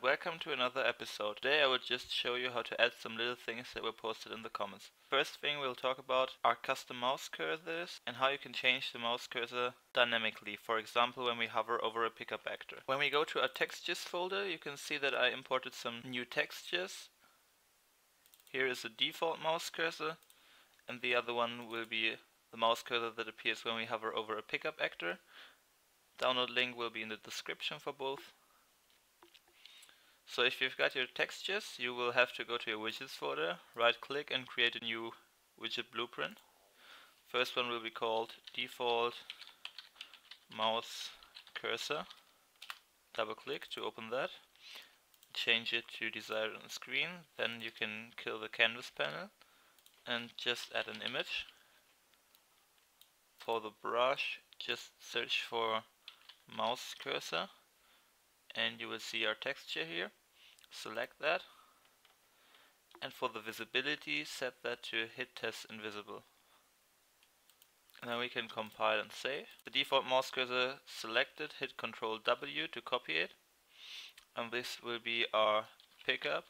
welcome to another episode. Today I will just show you how to add some little things that were posted in the comments. First thing we'll talk about are custom mouse cursors and how you can change the mouse cursor dynamically, for example when we hover over a pickup actor. When we go to our textures folder, you can see that I imported some new textures. Here is the default mouse cursor, and the other one will be the mouse cursor that appears when we hover over a pickup actor. Download link will be in the description for both. So if you've got your textures, you will have to go to your widgets folder, right click and create a new widget blueprint. First one will be called default mouse cursor. Double click to open that. Change it to desired on the screen. Then you can kill the canvas panel and just add an image. For the brush, just search for mouse cursor and you will see our texture here. Select that, and for the visibility set that to hit test invisible. And then we can compile and save. The default mouse cursor selected, hit Ctrl W to copy it, and this will be our pickup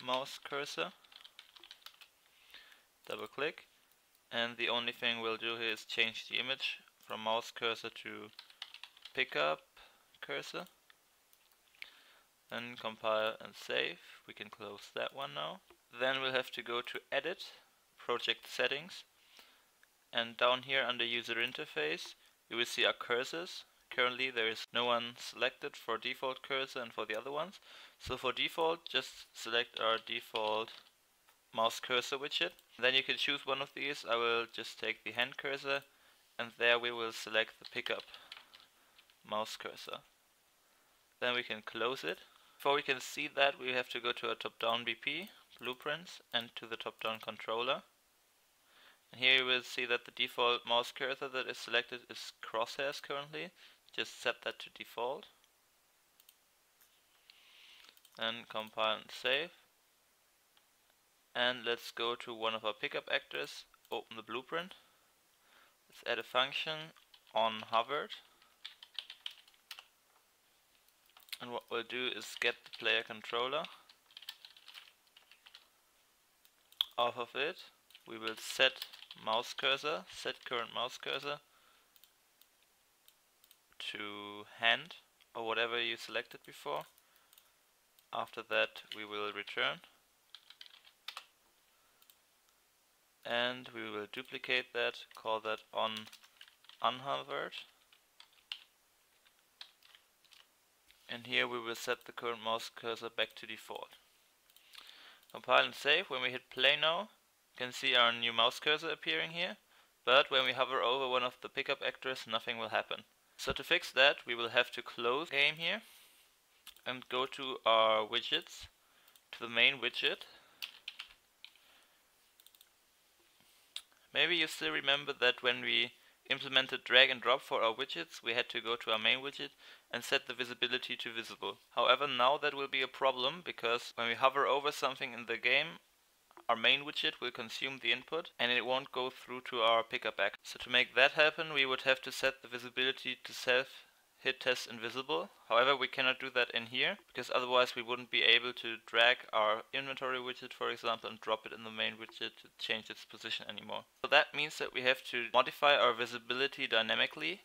mouse cursor. Double click, and the only thing we'll do here is change the image from mouse cursor to pickup cursor. Then compile and save. We can close that one now. Then we'll have to go to Edit, Project Settings, and down here under User Interface you will see our cursors. Currently there is no one selected for default cursor and for the other ones. So for default, just select our default mouse cursor widget. Then you can choose one of these. I will just take the hand cursor, and there we will select the pickup mouse cursor. Then we can close it. Before we can see that, we have to go to our top-down BP, blueprints, and to the top-down controller. And here you will see that the default mouse cursor that is selected is crosshairs currently. Just set that to default. And compile and save. And let's go to one of our pickup actors, open the blueprint. Let's add a function on hovered. And what we'll do is get the player controller. Off of it, we will set mouse cursor, set current mouse cursor to hand or whatever you selected before. After that, we will return. And we will duplicate that, call that on unhovered. And here we will set the current mouse cursor back to default. Compile and save. When we hit play now, you can see our new mouse cursor appearing here. But when we hover over one of the pickup actors, nothing will happen. So to fix that, we will have to close the game here and go to our widgets, to the main widget. Maybe you still remember that when we implemented drag and drop for our widgets, we had to go to our main widget and set the visibility to visible. However, now that will be a problem, because when we hover over something in the game, our main widget will consume the input and it won't go through to our pickup actor. So to make that happen, we would have to set the visibility to self hit test invisible. However, we cannot do that in here, because otherwise we wouldn't be able to drag our inventory widget, for example, and drop it in the main widget to change its position anymore. So that means that we have to modify our visibility dynamically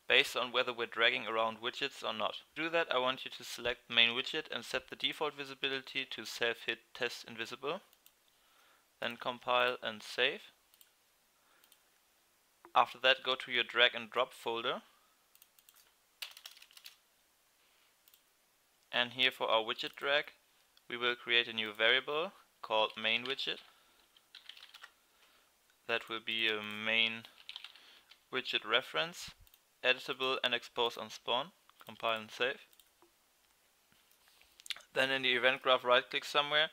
based on whether we're dragging around widgets or not. To do that, I want you to select the main widget and set the default visibility to self hit test invisible. Then compile and save. After that, go to your drag and drop folder. And here for our widget drag, we will create a new variable called main widget. That will be a main widget reference, editable and expose on spawn. Compile and save. Then in the event graph, right click somewhere,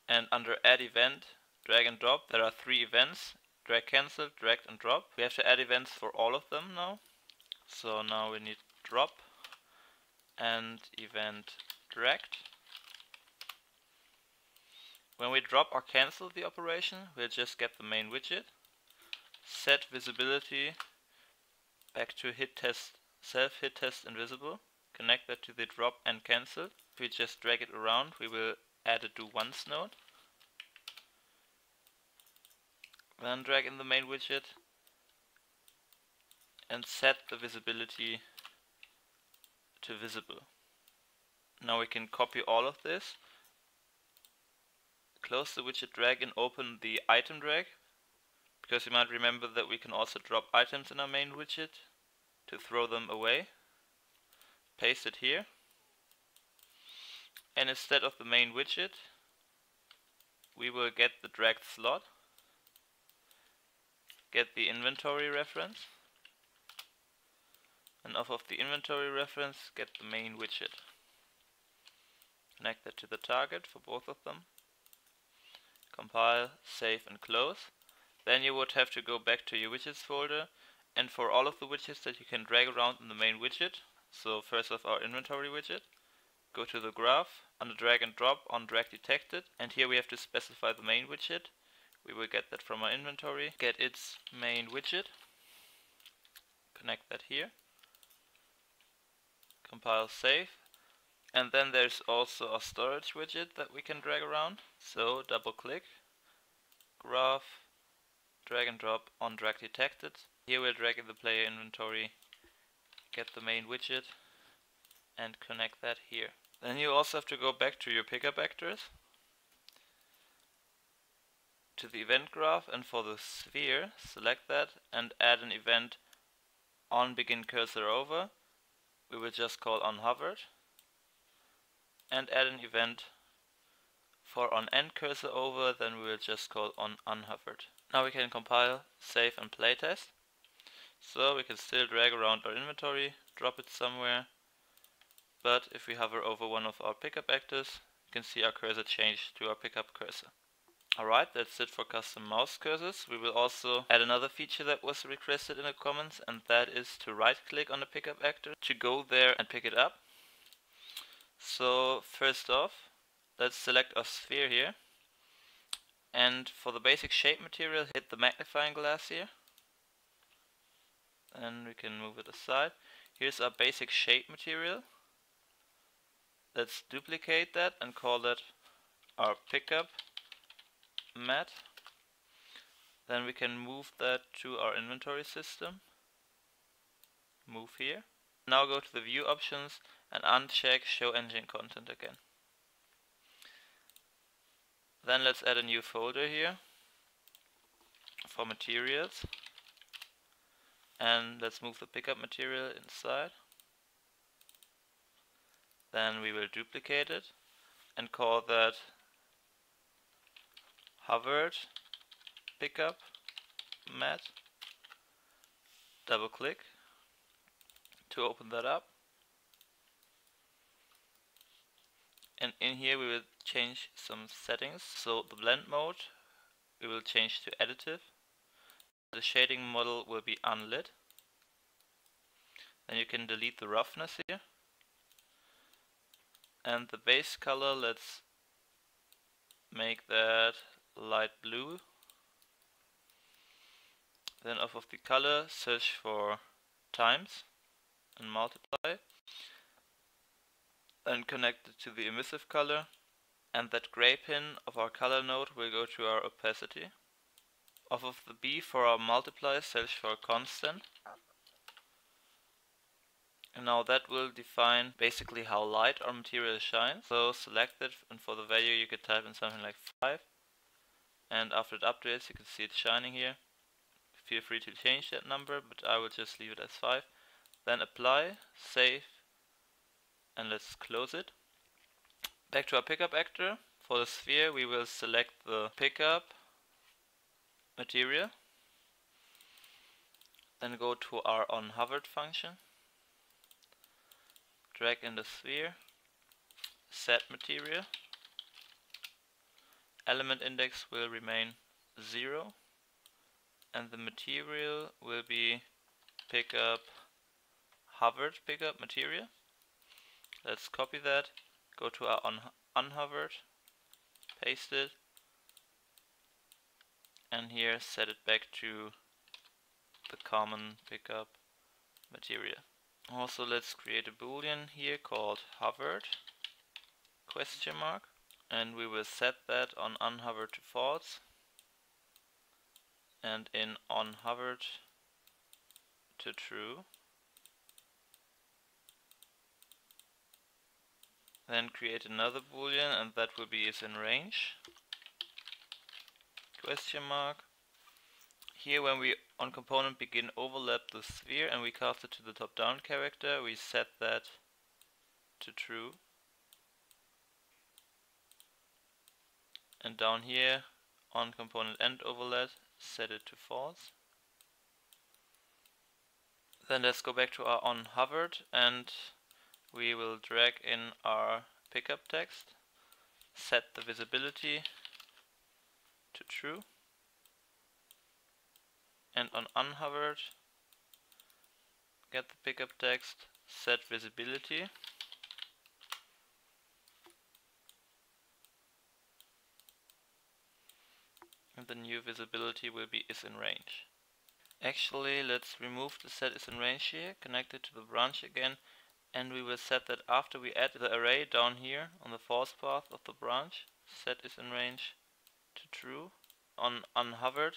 and under add event, drag and drop, there are 3 events: drag cancel, drag and drop. We have to add events for all of them now. So now we need drop and event dragged. When we drop or cancel the operation, we'll just get the main widget, set visibility back to hit test, self hit test invisible. connect that to the drop and cancel. If we just drag it around, we will add a do once node. Then drag in the main widget and set the visibility to visible. Now we can copy all of this, close the widget drag and open the item drag, because you might remember that we can also drop items in our main widget to throw them away. Paste it here, and instead of the main widget we will get the dragged slot, get the inventory reference, and off of the inventory reference get the main widget. Connect that to the target for both of them. Compile, save and close. Then you would have to go back to your widgets folder, and for all of the widgets that you can drag around in the main widget, so first of our inventory widget, go to the graph, under drag and drop on drag detected, and here we have to specify the main widget. We will get that from our inventory, get its main widget, connect that here, compile, save, and then there's also a storage widget that we can drag around. So double click, graph, drag and drop on drag detected. Here we'll drag in the player inventory, get the main widget and connect that here. Then you also have to go back to your pickup actors, to the event graph, and for the sphere select that and add an event on begin cursor over. We will just call on hovered, and add an event for on end cursor over, then we will just call on unhovered. Now we can compile, save and playtest. So we can still drag around our inventory, drop it somewhere, but if we hover over one of our pickup actors, you can see our cursor change to our pickup cursor. Alright, that's it for custom mouse cursors. We will also add another feature that was requested in the comments, and that is to right click on the pickup actor to go there and pick it up. So first off, let's select our sphere here, and for the basic shape material hit the magnifying glass here, and we can move it aside. Here's our basic shape material. Let's duplicate that and call that our pickup mat. Then we can move that to our inventory system, move here. Now go to the view options and uncheck show engine content again. Then let's add a new folder here for materials, and let's move the pickup material inside. Then we will duplicate it and call that hovered pickup mat. Double click to open that up, and in here we will change some settings. So the blend mode we will change to additive, the shading model will be unlit, then you can delete the roughness here, and the base color, let's make that light blue. Then off of the color, search for times and multiply, then connect it to the emissive color, and that gray pin of our color node will go to our opacity. Off of the B for our multiply, search for a constant, and now that will define basically how light our material shines. So select it, and for the value you could type in something like 5, and after it updates you can see it shining here. Feel free to change that number, but I will just leave it as 5. Then apply, save, and let's close it. Back to our pickup actor. For the sphere we will select the pickup material, then go to our onHovered function, drag in the sphere, set material, element index will remain 0, and the material will be pickup hovered pickup material. Let's copy that, go to our unhovered, paste it, and here set it back to the common pickup material. Also, let's create a boolean here called hovered ? And we will set that on unhovered to false and in onHovered to true. Then create another boolean, and that will be is in range ? Here, when we on component begin overlap the sphere and we cast it to the top down character, we set that to true. And down here on component end overlap, set it to false. Then let's go back to our onHovered and we will drag in our pickup text, set the visibility to true, and on unhovered get the pickup text, set visibility, and the new visibility will be is in range. Actually, let's remove the set is in range here, connect it to the branch again, and we will set that after we add the array down here on the false path of the branch, set is in range to true. On unhovered,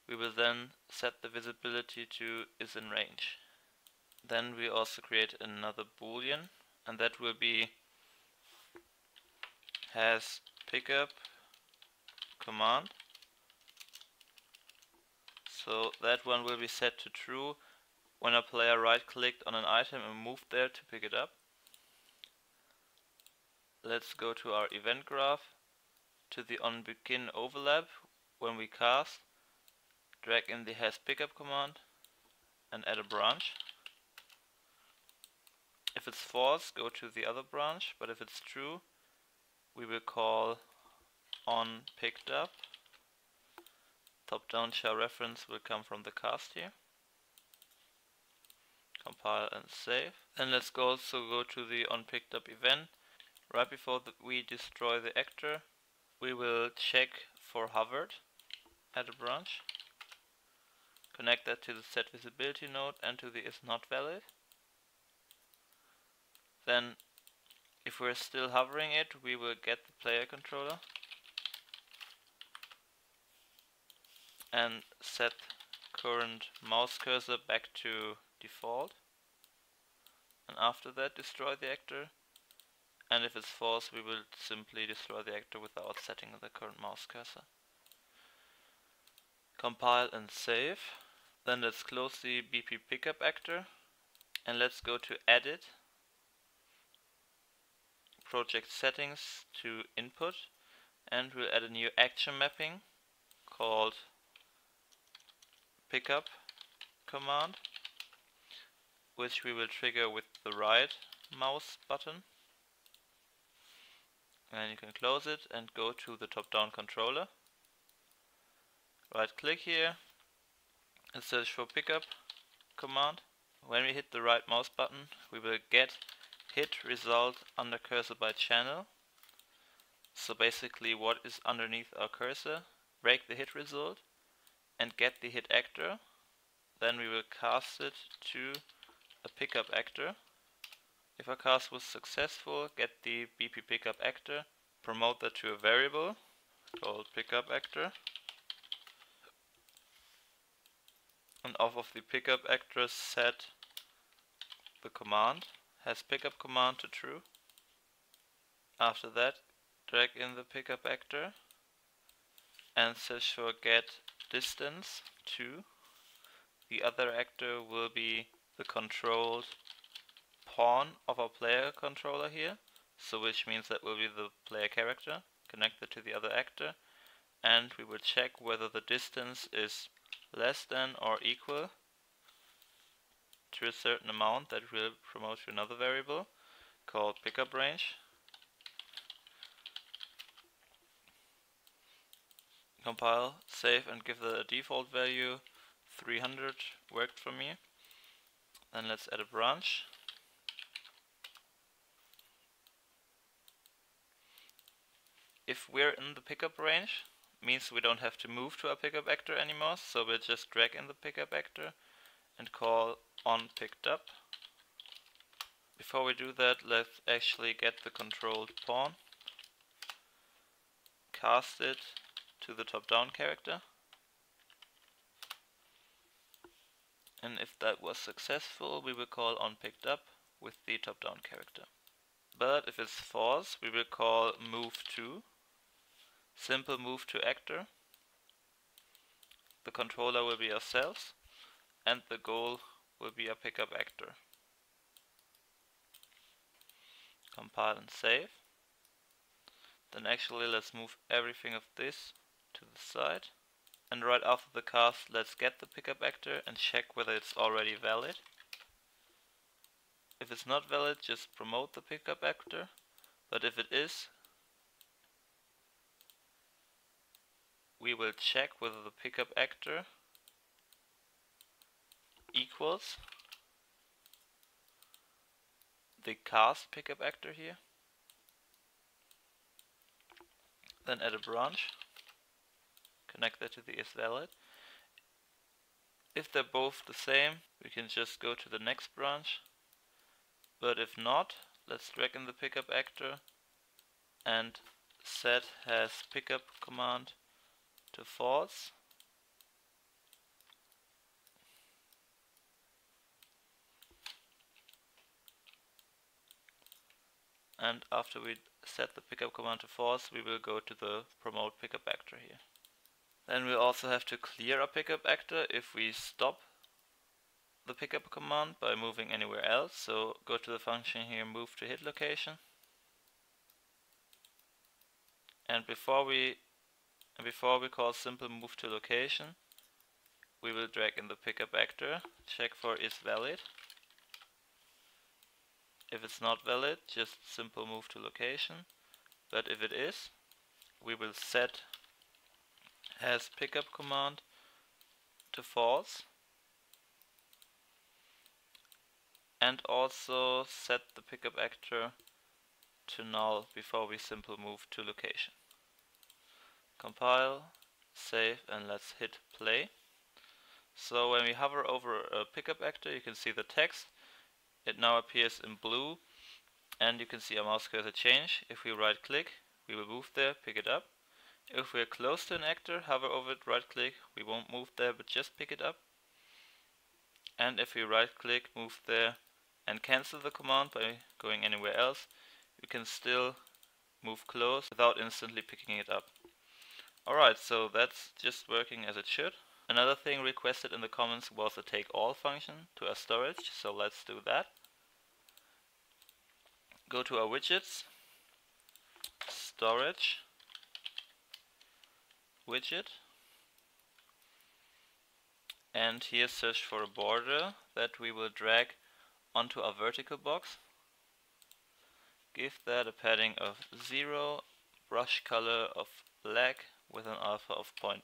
we will then set the visibility to is in range. Then we also create another boolean, and that will be has pickup command. So that one will be set to true when a player right clicked on an item and moved there to pick it up. Let's go to our event graph, to the onBegin overlap. When we cast, drag in the hasPickup command and add a branch. If it's false, go to the other branch, but if it's true, we will call onPickedUp. Top-down char reference will come from the cast here. Compile and save. Then let's also go to the onPickedUp event. Right before we destroy the actor, we will check for hovered, add a branch, connect that to the set visibility node and to the is not valid. Then if we're still hovering it, we will get the player controller and set current mouse cursor back to default, and after that destroy the actor, and if it's false we will simply destroy the actor without setting the current mouse cursor. Compile and save. Then let's close the BP pickup actor and let's go to edit, project settings to input, and we'll add a new action mapping called pickup command, which we will trigger with the right mouse button. And you can close it and go to the top-down controller. Right click here and search for pickup command. When we hit the right mouse button, we will get hit result under cursor by channel. So basically what is underneath our cursor, break the hit result and get the hit actor. Then we will cast it to a pickup actor. If our cast was successful, get the BP pickup actor, promote that to a variable called pickup actor, and off of the pickup actor set the command hasPickup command to true. After that, drag in the pickup actor and search for get distance to. The other actor will be the controlled pawn of our player controller here, so which means that will be the player character connected to the other actor, and we will check whether the distance is less than or equal to a certain amount that will promote to another variable called pickup range. Compile, save, and give that a default value. 300 worked for me. Then let's add a branch. If we're in the pickup range, means we don't have to move to our pickup actor anymore, so we'll just drag in the pickup actor and call onPickedUp. Before we do that, let's actually get the controlled pawn, cast it to the top-down character, and if that was successful, we will call onPickedUp with the top-down character. But if it's false, we will call moveTo, simple move to actor. The controller will be ourselves, and the goal will be a pickup actor. Compile and save. Then actually let's move everything of this to the side. And right after the cast, let's get the pickup actor and check whether it's already valid. If it's not valid, just promote the pickup actor. But if it is, we will check whether the pickup actor equals the cast pickup actor here. Then add a branch, connect that to the isValid. If they're both the same, we can just go to the next branch. But if not, let's drag in the pickup actor and set has pickup command to false. And after we set the pickup command to false, we will go to the promote pickup actor here. Then we also have to clear a pickup actor if we stop the pickup command by moving anywhere else. So go to the function here, move to hit location. And before we call simple move to location, we will drag in the pickup actor, check for is valid. If it's not valid, just simple move to location. But if it is, we will set has pickup command to false. And also set the pickup actor to null before we simple move to location. Compile, save, and let's hit play. So when we hover over a pickup actor, you can see the text. It now appears in blue, and you can see our mouse cursor change. If we right click, we will move there, pick it up. If we are close to an actor, hover over it, right click, we won't move there, but just pick it up. And if we right click, move there, and cancel the command by going anywhere else, you can still move close without instantly picking it up. Alright, so that's just working as it should. Another thing requested in the comments was a take all function to our storage, so let's do that. Go to our widgets, storage, widget, and here search for a border that we will drag onto our vertical box. Give that a padding of 0, brush color of black with an alpha of 0.8.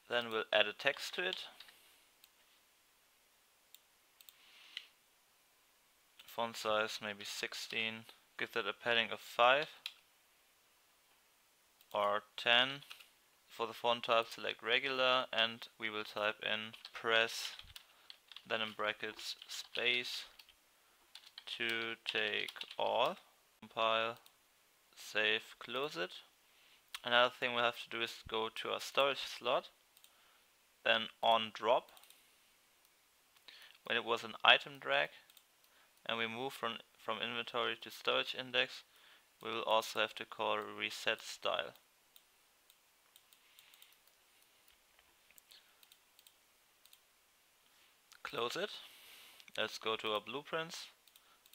Then we'll add a text to it. Font size maybe 16. Give that a padding of 5 or 10. For the font type, select regular, and we will type in press, then in brackets space to take all. Compile, save, close it. Another thing we'll have to do is go to our storage slot, then on drop. When it was an item drag and we move from inventory to storage index, we will also have to call reset style. Close it. Let's go to our blueprints,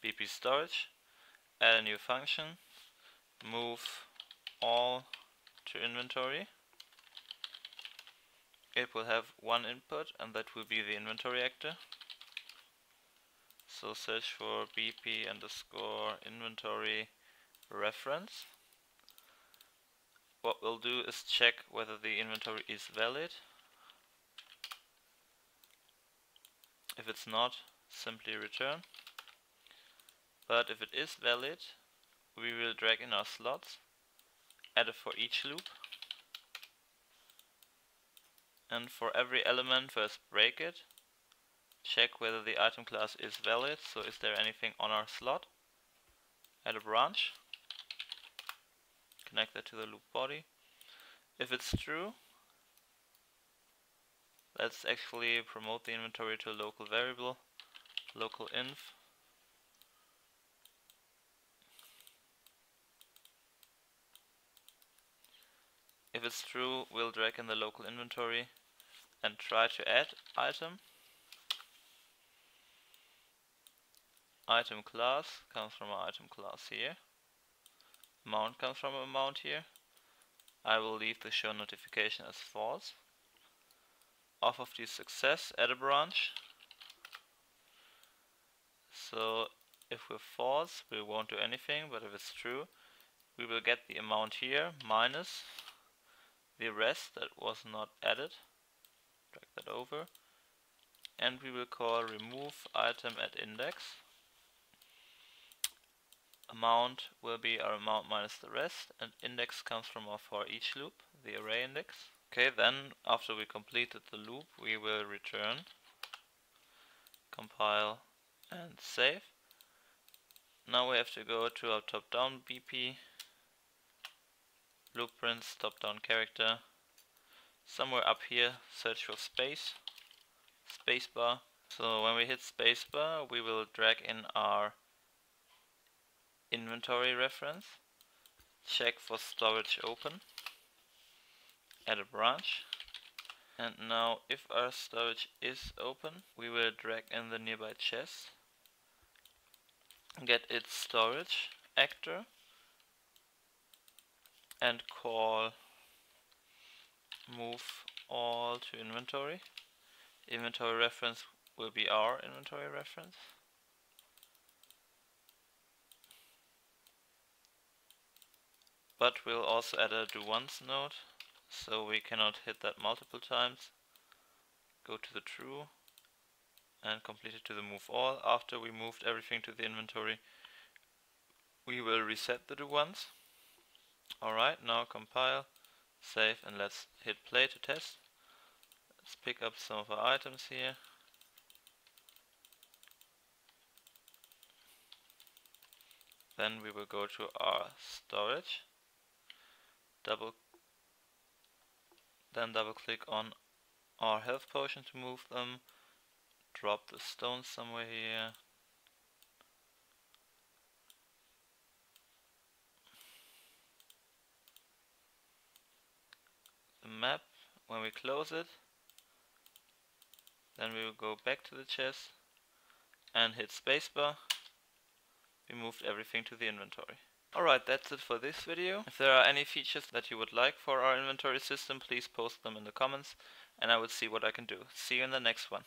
BP storage, add a new function, move all to inventory. It will have one input, and that will be the inventory actor. So search for BP underscore inventory reference. What we'll do is check whether the inventory is valid. If it's not, simply return. But if it is valid, we will drag in our slots, add a for each loop, and for every element first break it, check whether the item class is valid, so is there anything on our slot. Add a branch, connect that to the loop body. If it's true, let's actually promote the inventory to a local variable, local inf. If it's true, we'll drag in the local inventory and try to add item. Item class comes from our item class here. Amount comes from amount here. I will leave the show notification as false. Off of the success, add a branch. So if we're false, we won't do anything, but if it's true, we will get the amount here minus the rest that was not added. Drag that over. And we will call remove item at index. Amount will be our amount minus the rest, and index comes from our for each loop, the array index. Okay, then after we completed the loop, we will return, compile and save. Now we have to go to our top-down BP, blueprints, top-down character. Somewhere up here, search for spacebar. So when we hit spacebar, we will drag in our inventory reference, check for storage open, add a branch, and now if our storage is open, we will drag in the nearby chest, get its storage actor, and call move all to inventory. Inventory reference will be our inventory reference. But we'll also add a do once node, so we cannot hit that multiple times. Go to the true and complete it to the move all. After we moved everything to the inventory, we will reset the do once. Alright, now compile, save, and let's hit play to test. Let's pick up some of our items here. Then we will go to our storage. Double click on our health potion to move them. Drop the stones somewhere here. The map, when we close it, then we will go back to the chest and hit spacebar. We moved everything to the inventory. Alright, that's it for this video. If there are any features that you would like for our inventory system, please post them in the comments and I will see what I can do. See you in the next one.